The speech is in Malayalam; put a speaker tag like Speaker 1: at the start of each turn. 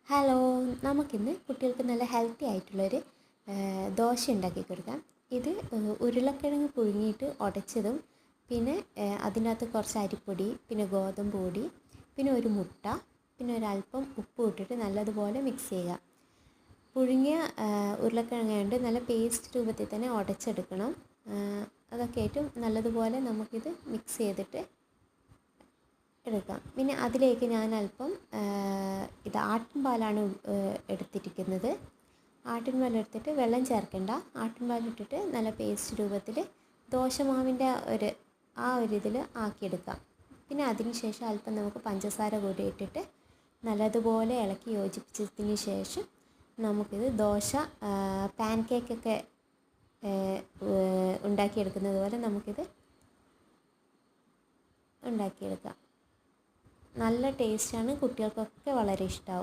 Speaker 1: ഹലോ, നമുക്കിന്ന് കുട്ടികൾക്ക് നല്ല ഹെൽത്തി ആയിട്ടുള്ളൊരു ദോശ ഉണ്ടാക്കി കൊടുക്കാം. ഇത് ഉരുളക്കിഴങ്ങ് പുഴുങ്ങിയിട്ട് ഉടച്ചതും പിന്നെ അതിനകത്ത് കുറച്ച് അരിപ്പൊടി, പിന്നെ ഗോതമ്പ് പൊടി, പിന്നെ ഒരു മുട്ട, പിന്നെ ഒരല്പം ഉപ്പ് ഇട്ടിട്ട് നല്ലതുപോലെ മിക്സ് ചെയ്യുക. പുഴുങ്ങിയ ഉരുളക്കിഴങ്ങ് നല്ല പേസ്റ്റ് രൂപത്തിൽ തന്നെ ഉടച്ചെടുക്കണം. അതൊക്കെ ആയിട്ടും നല്ലതുപോലെ നമുക്കിത് മിക്സ് ചെയ്തിട്ട് എടുക്കാം. പിന്നെ അതിലേക്ക് ഞാൻ അല്പം ആട്ടിൻപാലാണ് എടുത്തിരിക്കുന്നത്. ആട്ടിൻപാൽ എടുത്തിട്ട് വെള്ളം ചേർക്കേണ്ട, ആട്ടിൻപാലിട്ടിട്ട് നല്ല പേസ്റ്റ് രൂപത്തിൽ ദോശമാവിൻ്റെ ഒരു ഇതിൽ ആക്കിയെടുക്കാം. പിന്നെ അതിന് ശേഷം അല്പം നമുക്ക് പഞ്ചസാര കൂടി ഇട്ടിട്ട് നല്ലതുപോലെ ഇളക്കി യോജിപ്പിച്ചതിന് ശേഷം നമുക്കിത് ദോശ പാൻ കേക്കൊക്കെ ഉണ്ടാക്കിയെടുക്കുന്നത് പോലെ നമുക്കിത് ഉണ്ടാക്കിയെടുക്കാം. നല്ല ടേസ്റ്റാണ്, കുട്ടികൾക്കൊക്കെ വളരെ ഇഷ്ടമാവും.